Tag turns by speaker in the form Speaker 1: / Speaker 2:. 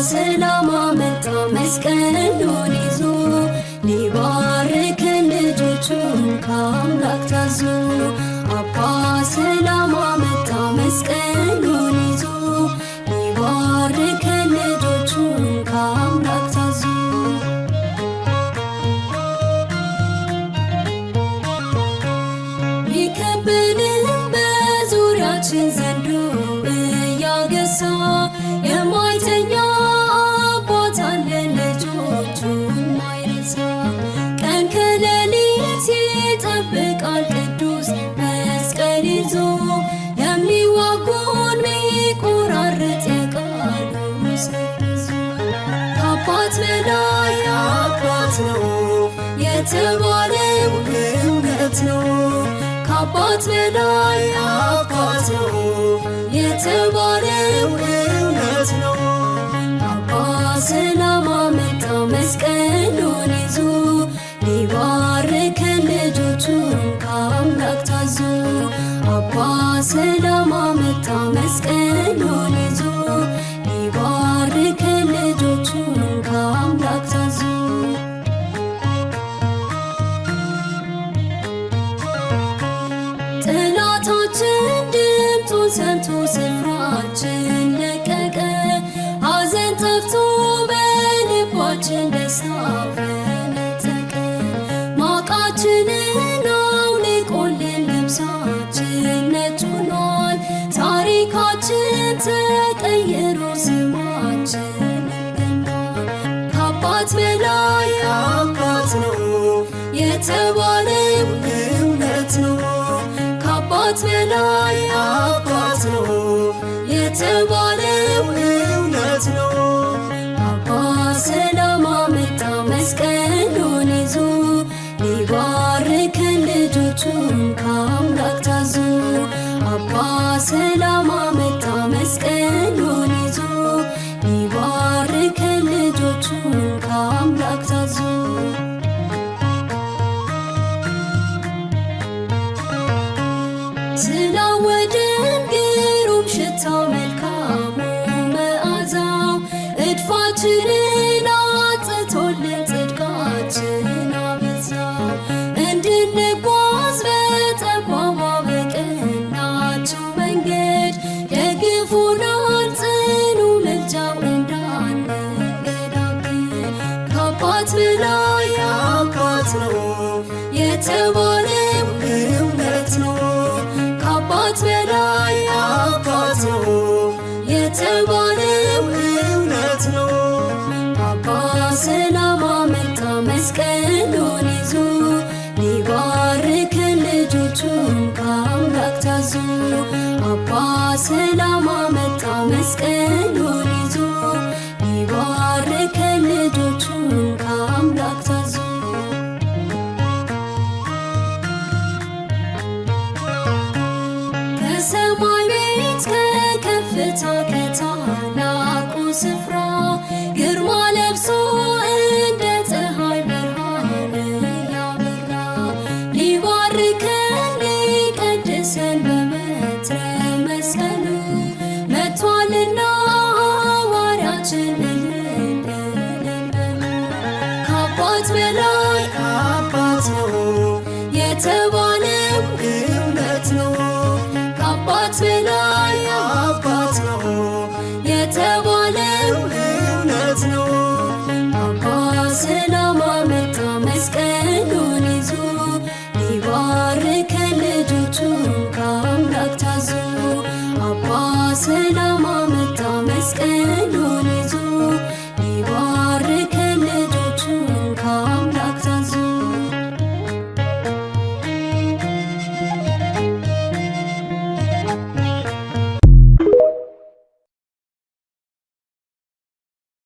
Speaker 1: ሰላም አመጣ መስቀሉን ይዞ ሊባርከን ልጆቹን ከአምላክ ታዞ አባ ሰላም አመጣ መስቀሉን ይዞ ሊባርከን ልጆቹን ከአምላክ ታዞ ቢከበንም በዙሪያችን ዘንዶ እያገሳ የማይተኛ አባት አለን ልጆቹን ማይረሳ ቀን ከሌሊት ይጠብቃል ቅዱስ መስቀል ይዞ የሚዋጉን ሚቆራርጥ የቃሉ ሰይፍ ይዞ ከአባት በላይ አባት ነው የተባለው እውነት ነው ከአባት በላይ አባት ነው የተባለው እውነት ነው አባ ሰላም አመጣ መስቀሉን ይዞ ሊባርከን ልጆቹን ከአምላክ ታዞ አባ ሰላም አመጣ መስቀሉን ይዞ ሊባርከን ልጆቹን ከአምላክ ታዞ ጠላታችን ድምጡን ሰምቶ ስፍራችን ለቀቀ ሐዘን ጠፍቶ በልባችን ደስታ ፈነጠቀ ማቃችንን አውልቆልን ልብሳችን ነጭ ሆኗል ታሪካችን ተቀይሮ ስማችን ገኗል ከአባት በላይ አባት ነው የተባለው እውነት ነው ከአባት በላይ አባት ነው የተባለው እውነት ነው አባ ሰላም አመጣ መስቀሉን ይዞ ሊባርከን ልጆቹን ከአምላክ ታዞ አባ ሰላም አመጣ መስቀሉን ይዞ ሊባርከን ልጆቹን ከአምላክ ታዞ ስላወደን ግሩም ሽታው መልካሙ መዓዛው እድፋችንን አጥቶልን ጽድቃችን አበዛው እንድንጓዝ በጠባቧ በቀናችው መንገድ ደግፎናል ጽኑ ምልጃው እንዳንገዳገድ ከአባት በላይ አባት ነው የተባለው እውነት ነው ከአባት በላይ አባት ነው የተባለው እውነት ነው አባ ሰላም አመጣ መስቀሉን ይዞ ሊባርከን ልጆቹን ከአምላክ ታዞ አባ ሰላም አመጣ መስቀሉን ይዞ ሊባርከን ልጆቹን ከአምላክ ታዞ ከሰማይ ቤት ከከፍታ ከታላቁ ስፍራ ግርማ ለብሶ እንደ ፀሐይ ብርሃን ያበራ ሊባርከን ሊቀድሰን በበትረ መስቀሉ መጥቷልና ሐዋርያችን እልል በሉ ከአባት በላይ አባት ነው የተባለው እውነት ነው ከአባት በላይ አባት ነው የተባለው እውነት ነው አባ ሰላም አመጣ መስቀሉን ይዞ ሊባርከን ልጆቹን ከአምላክ ታዞ አባ ሰላም አመጣ መስቀሉን